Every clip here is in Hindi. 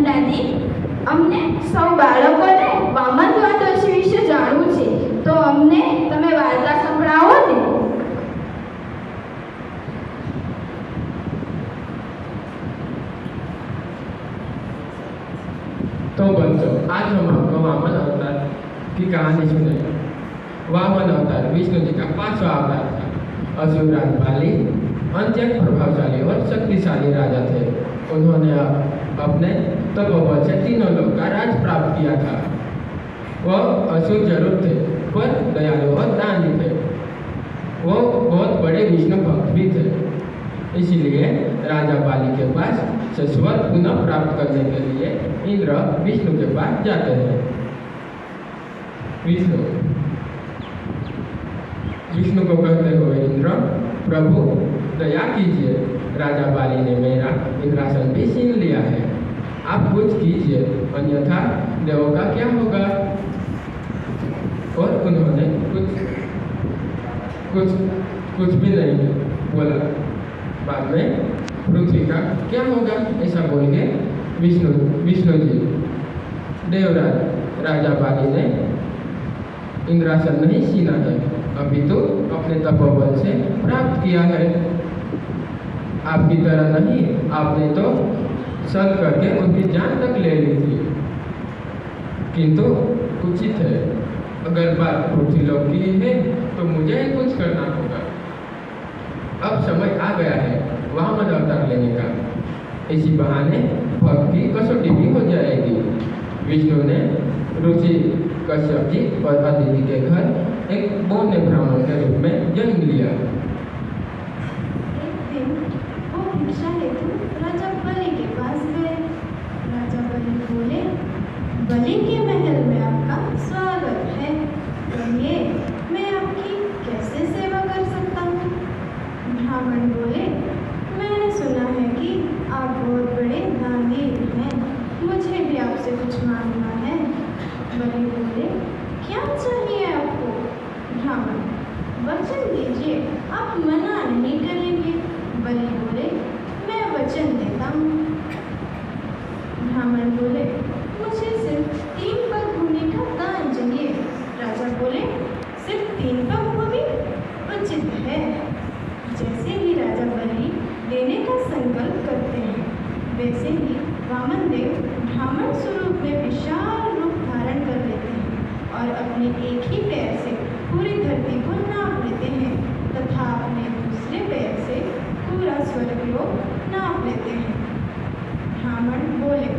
દાદી, અમને સૌ બાળકોને વામન દ્વાદશી વિશે જાણવું છે, તો અમને તમે વાર્તા સંભળાવો ને. तो बच्चों, आज हम आपको वामन अवतार की कहानी सुनेंगे। वामन अवतार विष्णु जी का 5वां अवतार था। असुरराज बाली अत्यंत प्रभावशाली और शक्तिशाली राजा थे। उन्होंने अपने तपोबल से तीनों लोक का राज प्राप्त किया था। वह असुर जरूर थे, पर दयालु और दानी थे। वो बहुत बड़े विष्णु भक्त भी थे। इसलिए राजा बाली के पास से स्वर्ग पुनः प्राप्त करने के लिए इंद्र विष्णु के पास जाते हैं। विष्णु को कहते हुए इंद्र, प्रभु दया कीजिए, राजा बाली ने मेरा इंद्रासन भी छीन लिया है। आप कुछ कीजिए, अन्यथा देवों का क्या होगा। और उन्होंने कुछ भी नहीं बोला। बाद में पृथ्वी का क्या होगा ऐसा बोल के विष्णु जी देवराज राजा बाली ने इंद्रासन नहीं छीना है, अभी तो अपने तपोबल से प्राप्त किया है। आपकी तरह नहीं, आपने तो सल करके उनकी जान तक ले ली थी। किंतु उचित है, अगर बात पृथ्वी लोक की है तो मुझे ही कुछ करना होगा। अब समय आ गया है वामन अवतार लेने का। इसी बहाने भक्त की कसौटी भी हो जाएगी। विष्णु ने ऋषि कश्यप जी और अदिति के घर एक बौने ब्राह्मण के रूप में जन्म लिया। एक दिन वो भिक्षा हेतु राजा बलि के पास गए। राजा बलि बोले, बलि के महल में आपका स्वागत है, कहिए मैं आपकी कैसे सेवा कर सकता हूँ। ब्राह्मण बोले, मैंने सुना है कि आप बहुत बड़े दानवीर हैं, मुझे भी आपसे कुछ मांगना है। बलि बोले, क्या चाहिए आपको। ब्राह्मण, वचन दीजिए, आप मना नहीं करेंगे। बलि बोले, मैं वचन देता हूँ। ब्राह्मण बोले, मुझे सिर्फ 3 पग भूमि का दान चाहिए। राजा बोले, सिर्फ 3 पग भूमि उचित है। जैसे ही राजा बलि देने का संकल्प करते हैं, वैसे ही वामन देव ब्राह्मण स्वरूप में विशाल रूप धारण कर लेते हैं और अपने एक ही पैर से पूरी धरती को नाप लेते हैं तथा अपने दूसरे पैर से पूरा स्वर्गलोक नाप लेते हैं। ब्राह्मण बोले,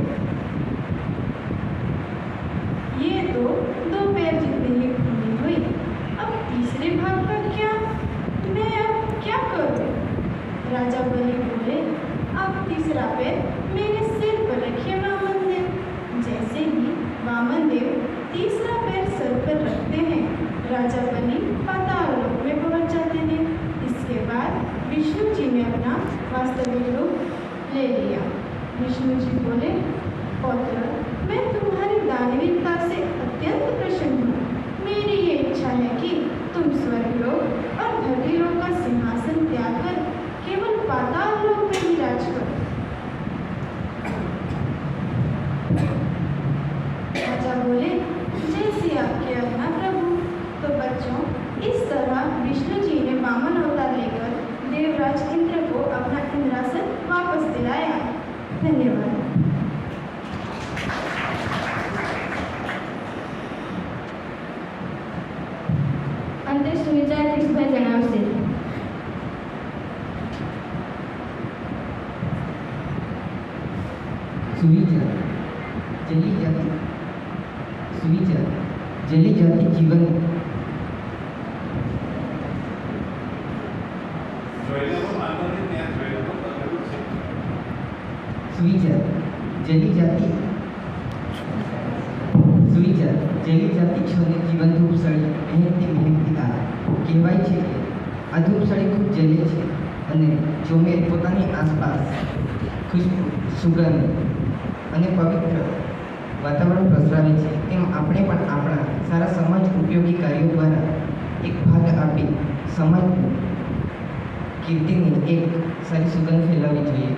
ये तो 2 पैर जितनी ही भूमि हुई, अब तीसरे भाग का क्या, मैं अब क्या करूं। राजा बलि बोले, अब तीसरा पैर मेरे सिर पर रखिए वामन देव। जैसे ही वामन देव तीसरा पैर सर पर रखते हैं, राजा बलि पाताल लोक में पहुंच जाते हैं। इसके बाद विष्णु जी ने अपना वास्तविक रूप ले लिया। विष्णु जी बोले, पौत्र, मैं तुम्हारी दानवीरता से अत्यंत प्रसन्न हूँ। मेरी ये इच्छा है कि तुम स्वर्गलोक और धरती लोक का सिंहासन त्याग कर केवल पाताल लोक में ही राज करो। राजा बोले, जैसी आपकी आज्ञा प्रभु। तो बच्चों, इस तरह विष्णु जी ने वामन अवतार लेकर देवराज इंद्र को अपना इंद्रासन वापस दिलाया। धन्यवाद। અંતે સુવિચાર કિશભાઈ જણાવશે. सुविचार जली जाति जीवन सुविचार जली जाति छोने जीवन ધૂપસળી મહેનતી તારા કહેવાય છે કે આ ધૂપસળી ખૂબ જલે છે અને ચોમેર પોતાની આસપાસ ખુશ્બુ સુગંધ અને પવિત્ર વાતાવરણ પ્રસરાવે છે, તેમ આપણે પણ આપણા સારા સમાજ ઉપયોગી કાર્યો દ્વારા એક ભાગ આપી સમાજ કીર્તિની એક સારી સુગંધ ફેલાવવી જોઈએ.